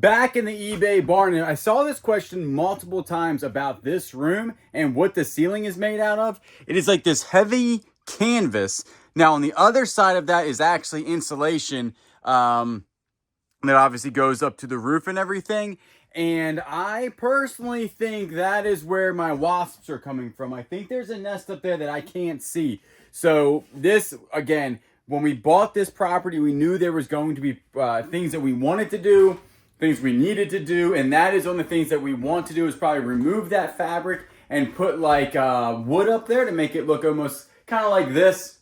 back in the eBay barn, and I saw this question multiple times about this room and what the ceiling is made out of. It is like this heavy canvas. Now on the other side of that is actually insulation that obviously goes up to the roof and everything. And I personally think that is where my wasps are coming from. I think there's a nest up there that I can't see. So this, again, when we bought this property, we knew there was going to be things that we wanted to do, things we needed to do, and that is one of the things that we want to do is probably remove that fabric and put like wood up there to make it look almost kind of like this.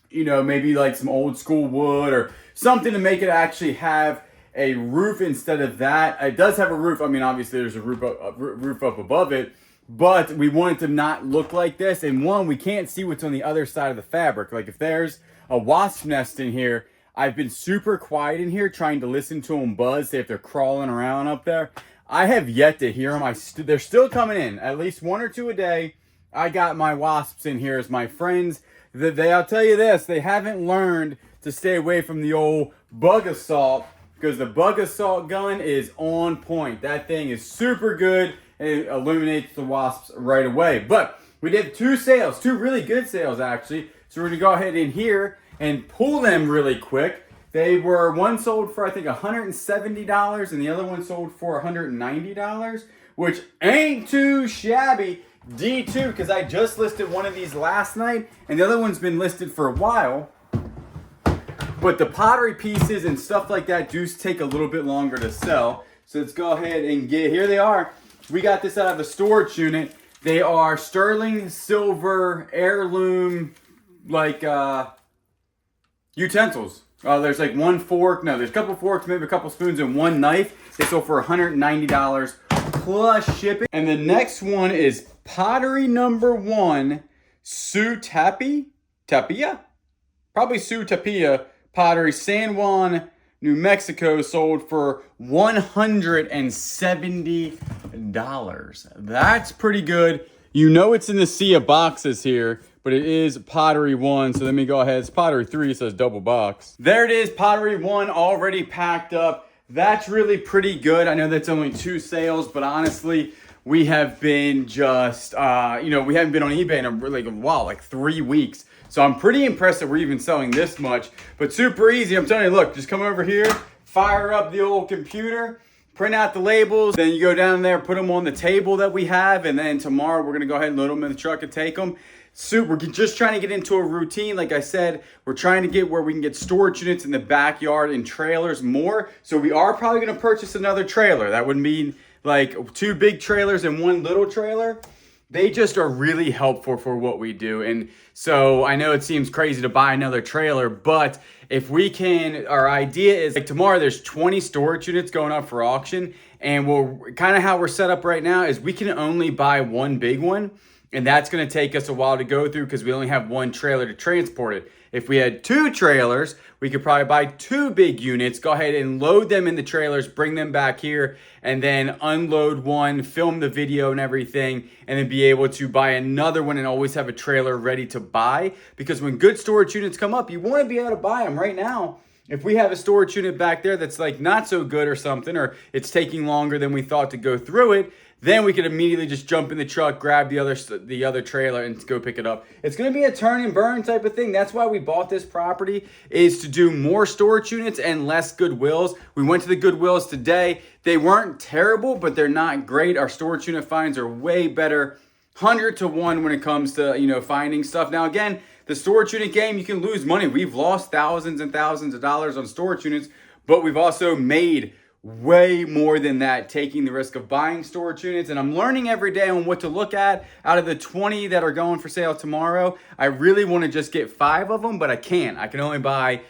You know, maybe like some old school wood or something to make it actually have a roof instead of that. It does have a roof. I mean, obviously there's a roof up above it, but we want it to not look like this. And one, we can't see what's on the other side of the fabric. Like if there's a wasp nest in here, I've been super quiet in here trying to listen to them buzz, see if they're crawling around up there. I have yet to hear them. They're still coming in, at least 1 or 2 a day. I got my wasps in here as my friends. I'll tell you this, they haven't learned to stay away from the old bug assault, because the bug assault gun is on point. That thing is super good and it eliminates the wasps right away. But we did 2 sales, 2 really good sales actually. So we're gonna go ahead in here and pull them really quick. They were, one sold for I think $170 and the other one sold for $190, which ain't too shabby. D2, because I just listed one of these last night and the other one's been listed for a while. But the pottery pieces and stuff like that do take a little bit longer to sell. So let's go ahead and here they are. We got this out of a storage unit. They are sterling silver heirloom like utensils. There's like 1 fork. No, there's a couple forks, maybe a couple spoons and 1 knife. They sold for $190 plus shipping. And the next one is pottery number 1, Su Tapia? Probably Su Tapia pottery, San Juan, New Mexico, sold for $170. That's pretty good. You know it's in the sea of boxes here, but it is pottery 1. So let me go ahead. It's pottery 3, so it's double box. There it is, pottery 1 already packed up. That's really pretty good. I know that's only 2 sales, but honestly, we have been just, we haven't been on eBay in a really while, like 3 weeks. So I'm pretty impressed that we're even selling this much, but super easy. I'm telling you, look, just come over here, fire up the old computer, print out the labels, then you go down there, put them on the table that we have, and then tomorrow we're gonna go ahead and load them in the truck and take them. We're just trying to get into a routine. Like I said, we're trying to get where we can get storage units in the backyard and trailers more. So we are probably gonna purchase another trailer. That would mean like 2 big trailers and 1 little trailer. They just are really helpful for what we do. And so I know it seems crazy to buy another trailer, but if we can, our idea is like tomorrow there's 20 storage units going up for auction. And we'll kind of how we're set up right now is we can only buy 1 big one. And that's going to take us a while to go through because we only have 1 trailer to transport it. If we had 2 trailers, we could probably buy 2 big units, go ahead and load them in the trailers, bring them back here, and then unload 1, film the video and everything, and then be able to buy another one and always have a trailer ready to buy. Because when good storage units come up, you want to be able to buy them right now. If we have a storage unit back there that's like not so good or something, or it's taking longer than we thought to go through it, then we could immediately just jump in the truck, grab the other trailer and go pick it up. It's going to be a turn and burn type of thing. That's why we bought this property, is to do more storage units and less Goodwills. We went to the Goodwills today. They weren't terrible, but they're not great. Our storage unit finds are way better, 100 to 1 when it comes to, finding stuff. Now, again, the storage unit game, you can lose money. We've lost thousands and thousands of dollars on storage units, but we've also made way more than that taking the risk of buying storage units. And I'm learning every day on what to look at. Out of the 20 that are going for sale tomorrow, I really want to just get 5 of them, but I can't. I can only buy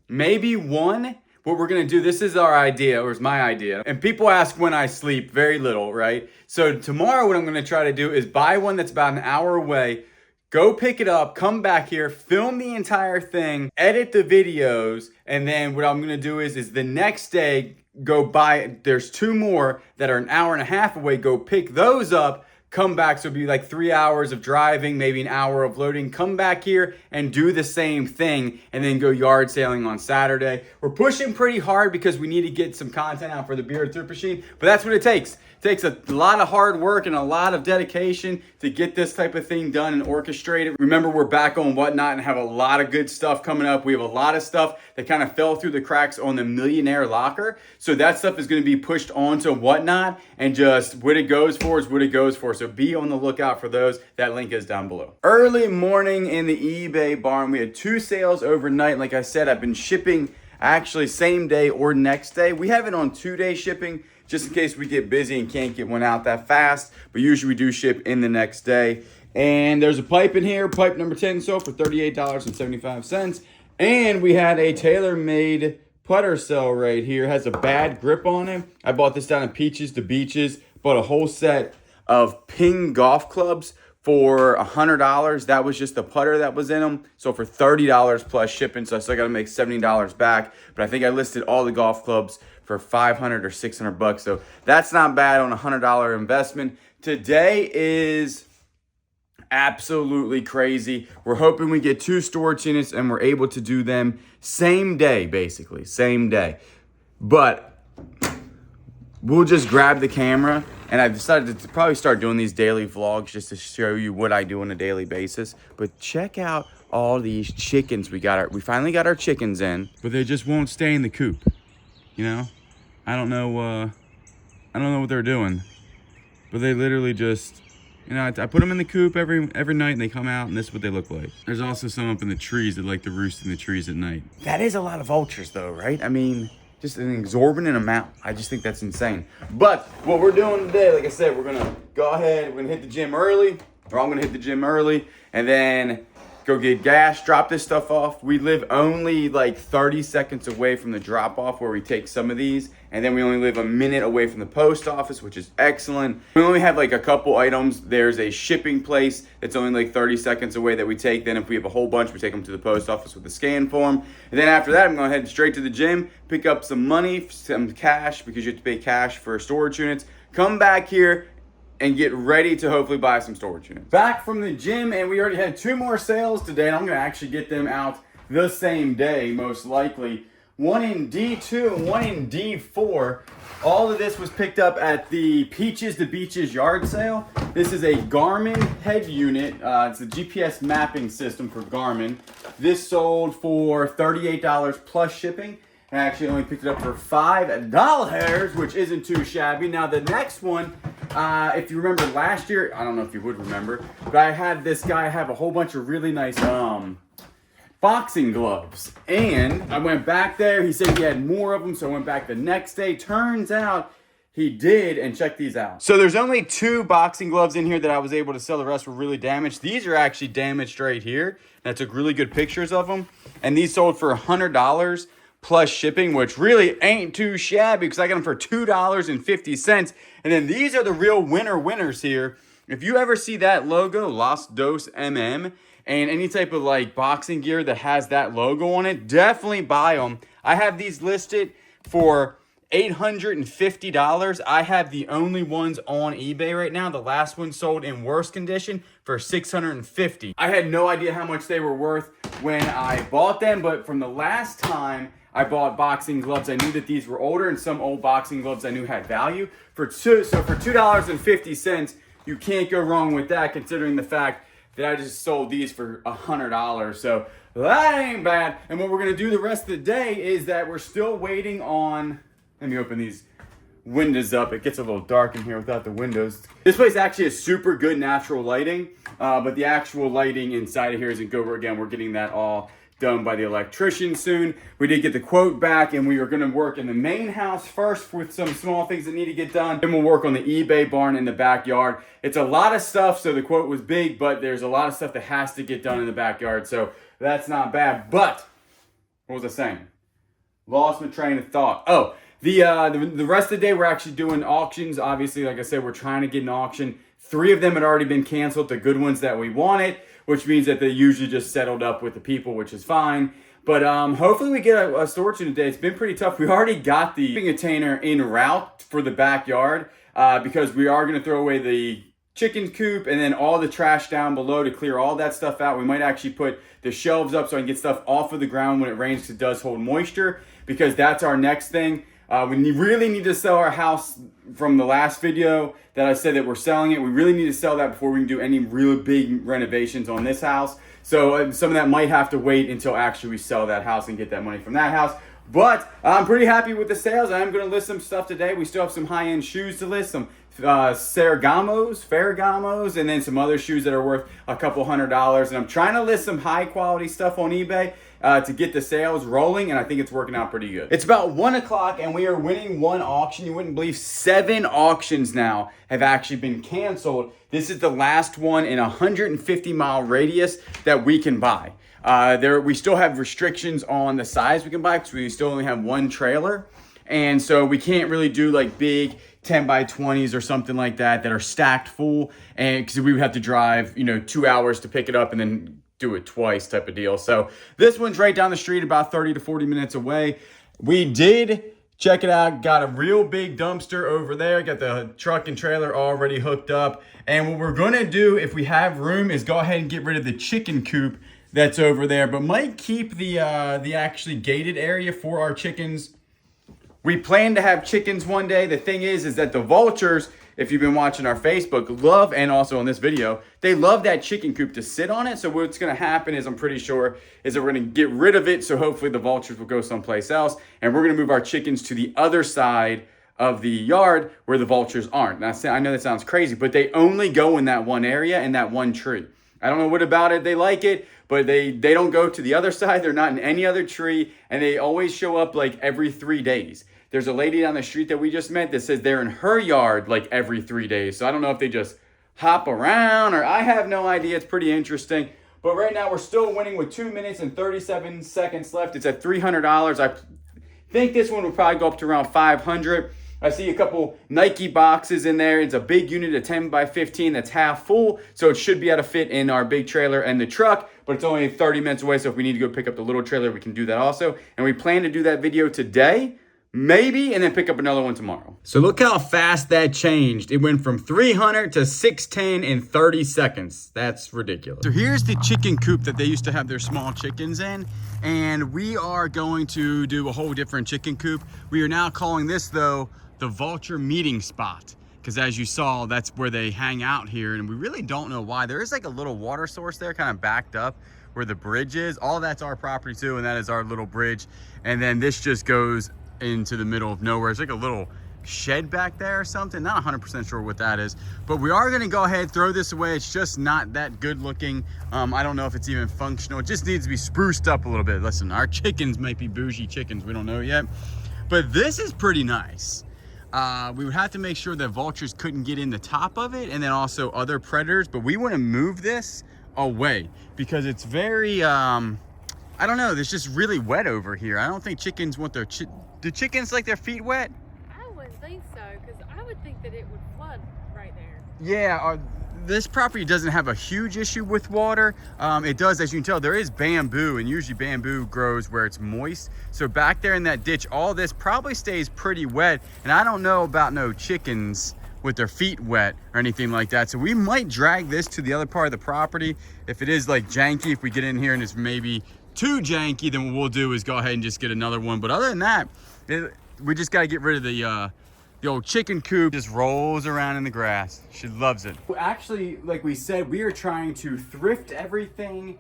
maybe 1. What we're going to do, this is our idea, or is my idea. And people ask when I sleep, very little, right? So tomorrow what I'm going to try to do is buy one that's about an hour away, go pick it up, come back here, film the entire thing, edit the videos, and then what I'm going to do is the next day, go buy, there's 2 more that are an hour and a half away, go pick those up, come back. So it'd be like 3 hours of driving, maybe an hour of loading, come back here and do the same thing, and then go yard sailing on Saturday. We're pushing pretty hard because we need to get some content out for the Bearded Thrift Machine, but that's what it takes. It takes a lot of hard work and a lot of dedication to get this type of thing done and orchestrated. Remember, we're back on Whatnot and have a lot of good stuff coming up. We have a lot of stuff that kind of fell through the cracks on the Millionaire Locker. So that stuff is going to be pushed onto Whatnot, and just what it goes for is what it goes for. So be on the lookout for those. That link is down below. Early morning in the eBay barn. We had 2 sales overnight. Like I said, I've been shipping actually same day or next day. We have it on 2-day shipping, just in case we get busy and can't get one out that fast. But usually we do ship in the next day. And there's a pipe in here, pipe number 10 sold for $38.75. And we had a tailor-made putter cell right here. It has a bad grip on it. I bought this down at Peaches to Beaches. Bought a whole set of Ping golf clubs for $100. That was just the putter that was in them. So for $30 plus shipping. So I still got to make $70 back. But I think I listed all the golf clubs for $500 or $600. So that's not bad on a $100 investment. Today is absolutely crazy. We're hoping we get 2 storage units and we're able to do them same day, basically same day. But we'll just grab the camera, and I've decided to probably start doing these daily vlogs just to show you what I do on a daily basis. But check out all these chickens we got. We finally got our chickens in, but they just won't stay in the coop. You know, I don't know what they're doing, but they literally just, you know, I put them in the coop every night, and they come out, and this is what they look like. There's also some up in the trees that like to roost in the trees at night. That is a lot of vultures though, right? I mean, just an exorbitant amount. I just think that's insane. But what we're doing today, like I said, we're gonna go ahead, we're gonna hit the gym early, or I'm gonna hit the gym early, and then go get gas, drop this stuff off. We live only like 30 seconds away from the drop off where we take some of these, and then we only live a minute away from the post office, which is excellent. We only have like a couple items. There's a shipping place that's only like 30 seconds away that we take. Then if we have a whole bunch, we take them to the post office with a scan form. And then after that, I'm gonna head straight to the gym, pick up some money, some cash, because you have to pay cash for storage units. Come back here and get ready to hopefully buy some storage units. Back from the gym, and we already had 2 more sales today, and I'm gonna actually get them out the same day, most likely. One in D2 and one in D4. All of this was picked up at the Peaches to Beaches yard sale. This is a Garmin head unit. It's a GPS mapping system for Garmin. This sold for $38 plus shipping. And I actually only picked it up for $5, which isn't too shabby. Now the next one, if you remember last year, I don't know if you would remember, but I had this guy have a whole bunch of really nice boxing gloves. And I went back there, he said he had more of them, so I went back the next day. Turns out he did, and check these out. So there's only 2 boxing gloves in here that I was able to sell. The rest were really damaged. These are actually damaged right here. And I took really good pictures of them. And these sold for $100 plus shipping, which really ain't too shabby because I got them for $2.50. And then these are the real winners here. If you ever see that logo, Los Dos MM, and any type of like boxing gear that has that logo on it, definitely buy them. I have these listed for $850. I have the only ones on eBay right now. The last one sold in worse condition for $650. I had no idea how much they were worth when I bought them, but from the last time I bought boxing gloves, I knew that these were older, and some old boxing gloves I knew had value. So for $2.50, you can't go wrong with that, considering the fact that I just sold these for $100. So that ain't bad. And what we're gonna do the rest of the day is that we're still waiting on, let me open these windows up. It gets a little dark in here without the windows. This place actually has super good natural lighting, but the actual lighting inside of here isn't good. Again, we're getting that all done by the electrician soon. We did get the quote back, and we are gonna work in the main house first with some small things that need to get done. Then we'll work on the eBay barn in the backyard. It's a lot of stuff, so the quote was big, but there's a lot of stuff that has to get done in the backyard, so that's not bad. But, what was I saying? Lost my train of thought. Oh, the rest of the day we're actually doing auctions. Obviously, like I said, we're trying to get an auction. 3 of them had already been canceled, the good ones that we wanted, which means that they usually just settled up with the people, which is fine. But hopefully we get a storage unit today. It's been pretty tough. We already got the shipping container en route for the backyard because we are going to throw away the chicken coop and then all the trash down below to clear all that stuff out. We might actually put the shelves up so I can get stuff off of the ground when it rains, because it does hold moisture, because that's our next thing. We really need to sell our house from the last video that I said that we're selling it. We really need to sell that before we can do any real big renovations on this house. So some of that might have to wait until actually we sell that house and get that money from that house. But I'm pretty happy with the sales. I'm going to list some stuff today. We still have some high-end shoes to list, some Ferragamos, and then some other shoes that are worth a couple $100. And I'm trying to list some high-quality stuff on eBay to get the sales rolling, and I think it's working out pretty good. It's about 1 o'clock, and we are winning one auction. You wouldn't believe 7 auctions now have actually been canceled. This is the last one in a 150-mile radius that we can buy. We still have restrictions on the size we can buy, because we still only have one trailer. And so we can't really do like big 10 by 20s or something like that are stacked full, and because we would have to drive, 2 hours to pick it up and then do it twice type of deal. So this one's right down the street, about 30 to 40 minutes away. We did check it out, got a real big dumpster over there, got the truck and trailer already hooked up. And what we're gonna do, if we have room, is go ahead and get rid of the chicken coop that's over there, but might keep the actually gated area for our chickens. We plan to have chickens one day. The thing is that the vultures, if you've been watching our Facebook, love, and also on this video, they love that chicken coop to sit on it. So what's gonna happen is, I'm pretty sure, is that we're gonna get rid of it. So hopefully the vultures will go someplace else. And we're gonna move our chickens to the other side of the yard where the vultures aren't. Now, I know that sounds crazy, but they only go in that one area, in that one tree. I don't know what about it, they like it, but they don't go to the other side. They're not in any other tree, and they always show up like every 3 days. There's a lady down the street that we just met that says they're in her yard like every 3 days. So I don't know if they just hop around, or I have no idea. It's pretty interesting. But right now we're still winning with 2 minutes and 37 seconds left. It's at $300. I think this one will probably go up to around 500. I see a couple Nike boxes in there. It's a big unit of 10 by 15 that's half full. So it should be able to fit in our big trailer and the truck, but it's only 30 minutes away. So if we need to go pick up the little trailer, we can do that also. And we plan to do that video today, maybe, and then pick up another one tomorrow. So look how fast that changed. It went from 300 to 610 in 30 seconds. That's ridiculous. So here's the chicken coop that they used to have their small chickens in. And we are going to do a whole different chicken coop. We are now calling this, though, the vulture meeting spot, because as you saw, that's where they hang out here, and we really don't know why. There is like a little water source there kind of backed up where the bridge is. All that's our property too, and that is our little bridge. And then this just goes into the middle of nowhere. It's like a little shed back there or something. Not 100% sure what that is, but we are gonna go ahead, throw this away. It's just not that good looking. I don't know if it's even functional. It just needs to be spruced up a little bit. Listen, our chickens might be bougie chickens, we don't know yet, but this is pretty nice. We would have to make sure that vultures couldn't get in the top of it, and then also other predators, but we want to move this away because it's very, I don't know, it's just really wet over here. I don't think chickens want their, do chickens like their feet wet? I wouldn't think so, because I would think that it would flood right there. Yeah, this property doesn't have a huge issue with water. It does, as you can tell, there is bamboo, and usually bamboo grows where it's moist. So back there in that ditch, all this probably stays pretty wet. And I don't know about no chickens with their feet wet or anything like that. So we might drag this to the other part of the property. If it is like janky, if we get in here and it's maybe too janky, then what we'll do is go ahead and just get another one. But other than that, we just got to get rid of the old chicken coop. Just rolls around in the grass. She loves it. Actually, like we said, we are trying to thrift everything,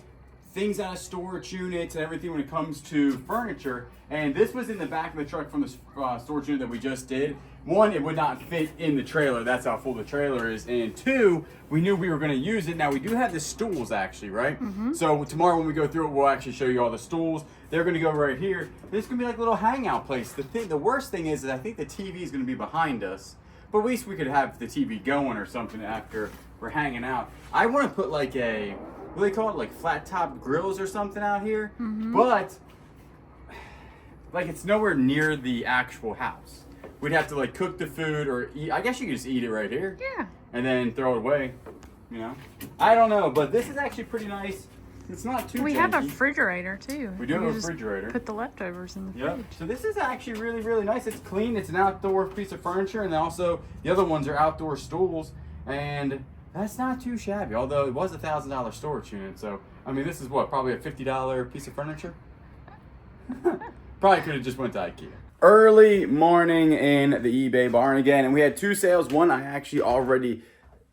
things out of storage units and everything when it comes to furniture. And this was in the back of the truck from the storage unit that we just did. One, it would not fit in the trailer. That's how full the trailer is. And two, we knew we were going to use it. Now, we do have the stools, actually, right? Mm-hmm. So tomorrow when we go through it, we'll actually show you all the stools. They're going to go right here. This is going to be like a little hangout place. The worst thing is that I think the TV is going to be behind us. But at least we could have the TV going or something after we're hanging out. I want to put like a, what do they call it? Like flat top grills or something out here. Mm-hmm. But like it's nowhere near the actual house. We'd have to like cook the food or eat. I guess you could just eat it right here. Yeah. And then throw it away, you know? I don't know, but this is actually pretty nice. It's not too We janky. have a refrigerator too. We do have a refrigerator. Put the leftovers in the fridge. So this is actually really, really nice. It's clean. It's an outdoor piece of furniture, and then also the other ones are outdoor stools. And That's not too shabby, although it was $1,000 storage unit. So, I mean, this is what, probably a $50 piece of furniture? Probably could have just went to IKEA. Early morning in the eBay barn again, and we had two sales. One I actually already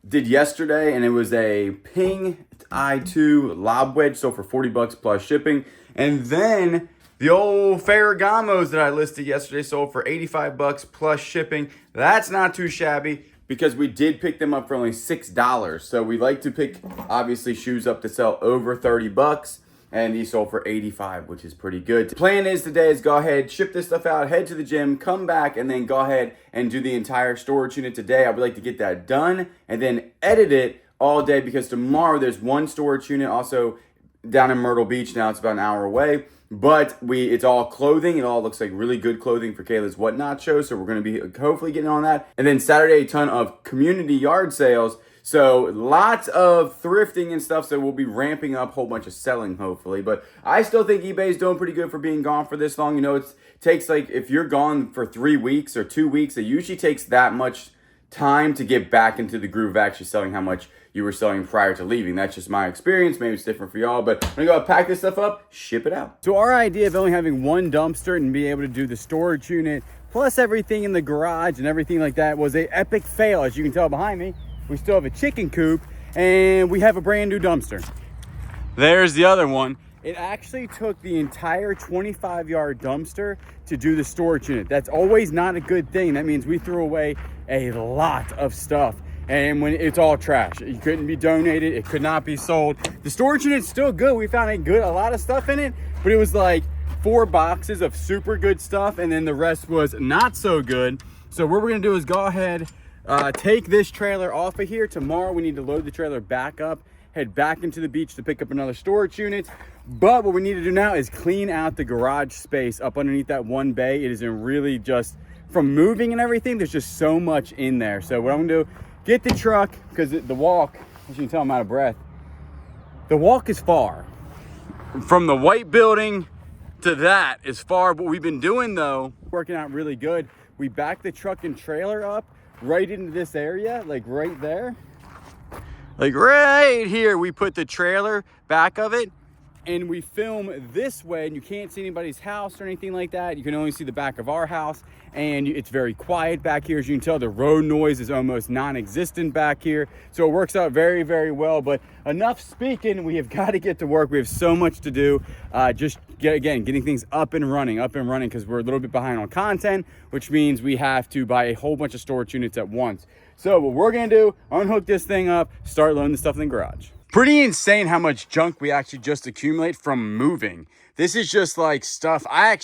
did yesterday, and it was a Ping i2 lob wedge, so for 40 bucks plus shipping. And then the old Ferragamos that I listed yesterday sold for 85 bucks plus shipping. That's not too shabby because we did pick them up for only $6. So we like to pick, obviously, shoes up to sell over 30 bucks. And these sold for 85, which is pretty good. The plan is today is go ahead, ship this stuff out, head to the gym, come back, and then go ahead and do the entire storage unit today. I would like to get that done and then edit it all day because tomorrow there's one storage unit also down in Myrtle Beach. Now it's about an hour away. But it's all clothing. It all looks like really good clothing for Kayla's Whatnot show. So we're going to be hopefully getting on that. And then Saturday, a ton of community yard sales. So lots of thrifting and stuff. So we'll be ramping up a whole bunch of selling, hopefully. But I still think eBay's doing pretty good for being gone for this long. You know, it takes like, if you're gone for 3 weeks or 2 weeks, it usually takes that much time to get back into the groove of actually selling how much you were selling prior to leaving. That's just my experience. Maybe it's different for y'all, but I'm gonna go pack this stuff up, ship it out. So our idea of only having one dumpster and being able to do the storage unit, plus everything in the garage and everything like that, was an epic fail. As you can tell behind me, we still have a chicken coop and we have a brand new dumpster. There's the other one. It actually took the entire 25-yard dumpster to do the storage unit. That's always not a good thing. That means we threw away a lot of stuff. And when it's all trash, it couldn't be donated, it could not be sold. The storage unit's still good. We found a lot of stuff in it, but it was like 4 boxes of super good stuff, and then the rest was not so good. So what we're gonna do is go ahead, take this trailer off of here. Tomorrow we need to load the trailer back up, head back into the beach to pick up another storage unit. But what we need to do now is clean out the garage space up underneath that one bay. It is in really just, from moving and everything, there's just so much in there. So what I'm gonna do, get the truck, because the walk, as you can tell, I'm out of breath. The walk is far. From the white building to that is far. What we've been doing though, working out really good. We back the truck and trailer up right into this area, like right there. Like right here, we put the trailer back of it and we film this way, and you can't see anybody's house or anything like that. You can only see the back of our house, and it's very quiet back here. As you can tell, the road noise is almost non-existent back here. So it works out very, very well. But enough speaking, we have got to get to work. We have so much to do. Getting things up and running, because we're a little bit behind on content, which means we have to buy a whole bunch of storage units at once. So what we're gonna do, unhook this thing up, start loading the stuff in the garage. Pretty insane how much junk we actually just accumulate from moving. This is just like stuff, I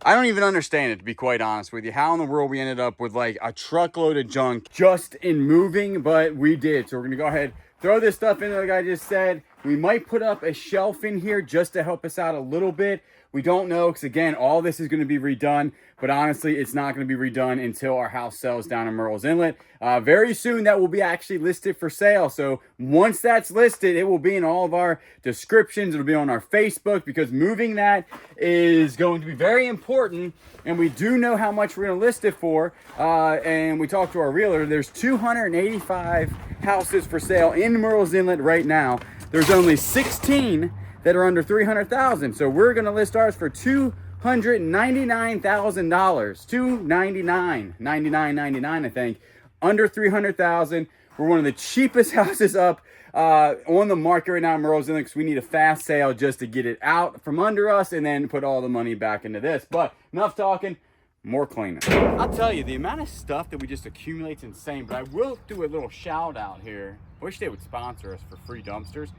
don't even understand it, to be quite honest with you. How in the world we ended up with like a truckload of junk just in moving, but we did. So we're gonna go ahead, throw this stuff in like I just said. We might put up a shelf in here just to help us out a little bit. We don't know, because again, all this is going to be redone, but honestly, it's not going to be redone until our house sells down in Murrells Inlet. Very soon, that will be actually listed for sale. So once that's listed, it will be in all of our descriptions. It'll be on our Facebook, because moving that is going to be very important. And we do know how much we're going to list it for. And we talked to our realtor. There's 285 houses for sale in Murrells Inlet right now. There's only 16 that are under $300,000. So we're gonna list ours for $299,000. $299.99, I think. Under $300,000. We're one of the cheapest houses up on the market right now in Murrells Inlet, because we need a fast sale just to get it out from under us and then put all the money back into this. But enough talking, more cleaning. I'll tell you, the amount of stuff that we just accumulate is insane, but I will do a little shout out here. I wish they would sponsor us for free dumpsters.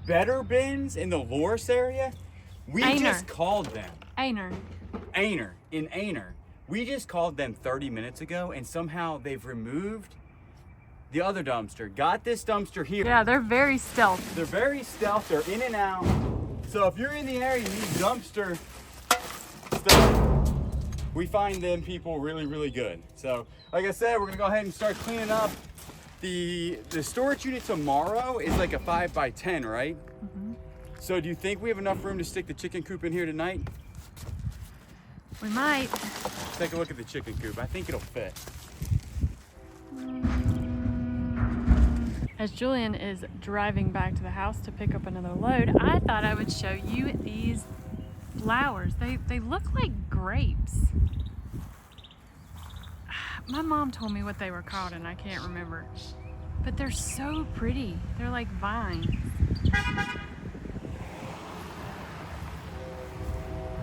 Better Bins in the Loris area, we just called them. Aner in Aner. We just called them 30 minutes ago, and somehow they've removed the other dumpster. Got this dumpster here. Yeah, they're very stealth. They're very stealth. They're in and out. So if you're in the area and you need dumpster stuff, we find them people really, really good. So like I said, we're gonna go ahead and start cleaning up. The storage unit tomorrow is like a 5x10, right? Mm-hmm. So do you think we have enough room to stick the chicken coop in here tonight? We might. Let's take a look at the chicken coop. I think it'll fit. as Julian is driving back to the house to pick up another load, I thought I would show you these flowers. They look like grapes. My mom told me what they were called and I can't remember. But they're so pretty. They're like vines.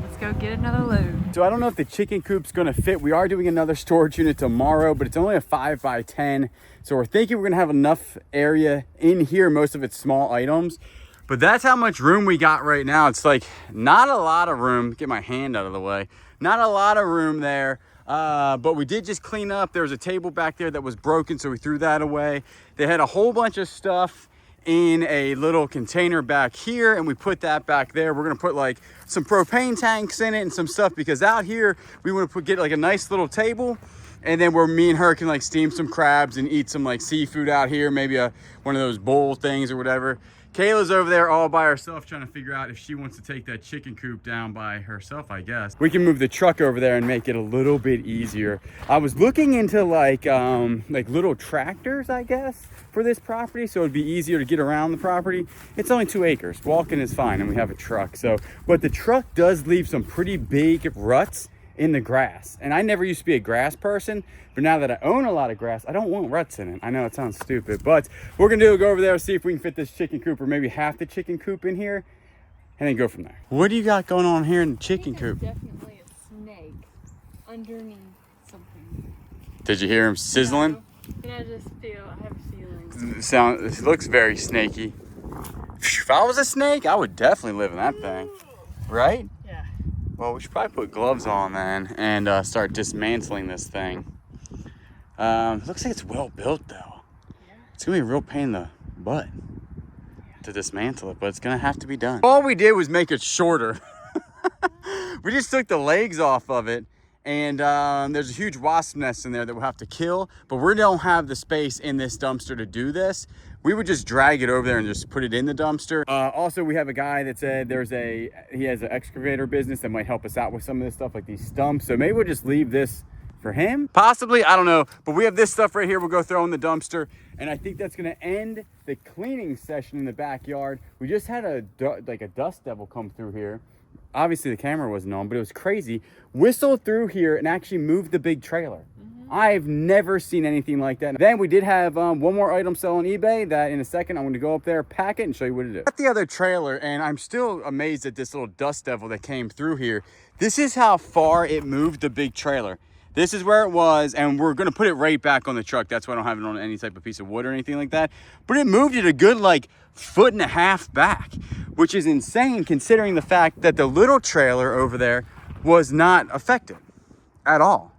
Let's go get another load. So I don't know if the chicken coop's gonna fit. We are doing another storage unit tomorrow, but it's only a 5 by 10. So we're thinking we're gonna have enough area in here. Most of it's small items, but that's how much room we got right now. It's like not a lot of room. Get my hand out of the way. Not a lot of room there. But we did just clean up. There was a table back there that was broken, so we threw that away. They had a whole bunch of stuff in a little container back here, and we put that back there. We're gonna put like some propane tanks in it and some stuff, because out here we want to get like a nice little table, and then where me and her can like steam some crabs and eat some like seafood out here, maybe one of those bowl things or whatever. Kayla's over there all by herself trying to figure out if she wants to take that chicken coop down by herself, I guess. We can move the truck over there and make it a little bit easier. I was looking into like little tractors, I guess, for this property, so it'd be easier to get around the property. It's only 2 acres. Walking is fine, and we have a truck. So, but the truck does leave some pretty big ruts in the grass. And I never used to be a grass person, but now that I own a lot of grass, I don't want ruts in it. I know it sounds stupid, but we're gonna go over there and see if we can fit this chicken coop, or maybe half the chicken coop in here, and then go from there. What do you got going on here in the chicken coop? Definitely a snake underneath something. Did you hear him sizzling? No, and I just I have a feeling. It looks very snaky. If I was a snake, I would definitely live in that thing, right? Yeah. Well, we should probably put gloves on then and start dismantling this thing. Looks like it's well built though. Yeah. It's gonna be a real pain in the butt to dismantle it, but it's gonna have to be done. All we did was make it shorter. We just took the legs off of it, and there's a huge wasp nest in there that we'll have to kill, but we don't have the space in this dumpster to do this. We would just drag it over there and just put it in the dumpster. Also, we have a guy that said he has an excavator business that might help us out with some of this stuff, like these stumps. So maybe we'll just leave this for him. Possibly, I don't know. But we have this stuff right here we'll go throw in the dumpster. And I think that's gonna end the cleaning session in the backyard. We just had a dust devil come through here. Obviously the camera wasn't on, but it was crazy. Whistled through here and actually moved the big trailer. I've never seen anything like that. Then we did have one more item sell on eBay that in a second I'm going to go up there, pack it, and show you what it is. Got the other trailer, and I'm still amazed at this little dust devil that came through here. This is how far it moved the big trailer. This is where it was, and we're going to put it right back on the truck. That's why I don't have it on any type of piece of wood or anything like that. But it moved it a good like 1.5 feet back, which is insane considering the fact that the little trailer over there was not affected at all.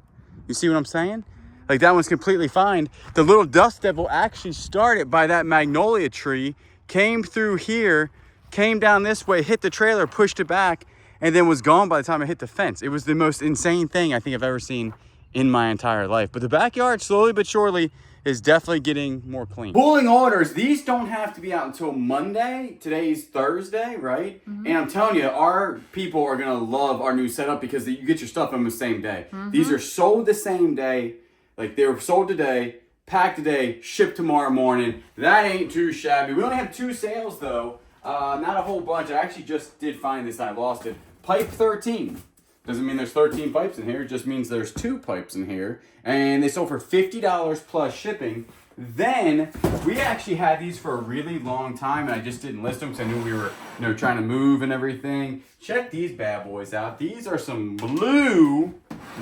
You see what I'm saying? Like that one's completely fine. The little dust devil actually started by that magnolia tree, came through here, came down this way, hit the trailer, pushed it back, and then was gone by the time it hit the fence. It was the most insane thing I think I've ever seen in my entire life. But the backyard, slowly but surely, is definitely getting more clean. Pulling orders, these don't have to be out until Monday. Today's Thursday, right? And I'm telling you, our people are gonna love our new setup because you get your stuff on the same day. These are sold the same day. Like they were sold today, packed today, shipped tomorrow morning. That ain't too shabby. We only have 2 sales though. Not a whole bunch. I actually just did find this and I lost it. Pipe 13. Doesn't mean there's 13 pipes in here. It just means there's 2 pipes in here. And they sold for $50 plus shipping. Then we actually had these for a really long time and I just didn't list them because I knew we were trying to move and everything. Check these bad boys out. These are some blue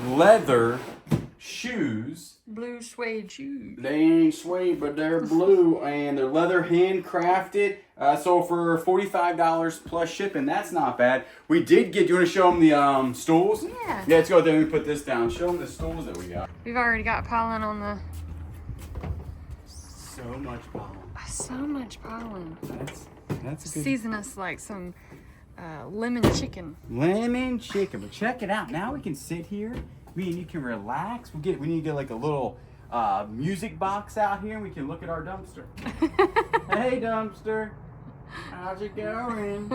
leather shoes. Blue suede shoes. They ain't suede, but they're blue and they're leather, handcrafted. Sold for $45 plus shipping. That's not bad. We did get. Do you want to show them the stools? Yeah. Yeah, let's go there and put this down. Show them the stools that we got. We've already got pollen on the. So much pollen. So much pollen. That's a good. Season us like some lemon chicken. Lemon chicken. But check it out. Now we can sit here. Me and you can relax. We need to get like a little music box out here and we can look at our dumpster. Hey dumpster, how's it going?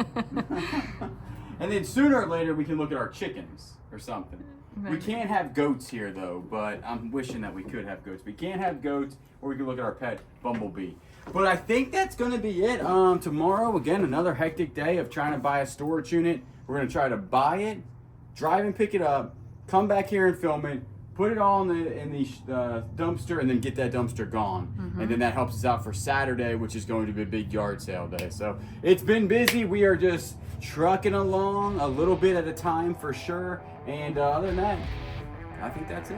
And then sooner or later we can look at our chickens or something. We Maybe. can't have goats here though, but I'm wishing that we could have goats. We can't have goats, or we could look at our pet bumblebee. But I think that's gonna be it. Tomorrow, again, another hectic day of trying to buy a storage unit. We're gonna try to buy it, drive and pick it up, come back here and film it, put it all in the dumpster, and then get that dumpster gone. And then that helps us out for Saturday, which is going to be a big yard sale day. So it's been busy. We are just trucking along a little bit at a time for sure. And other than that, I think that's it.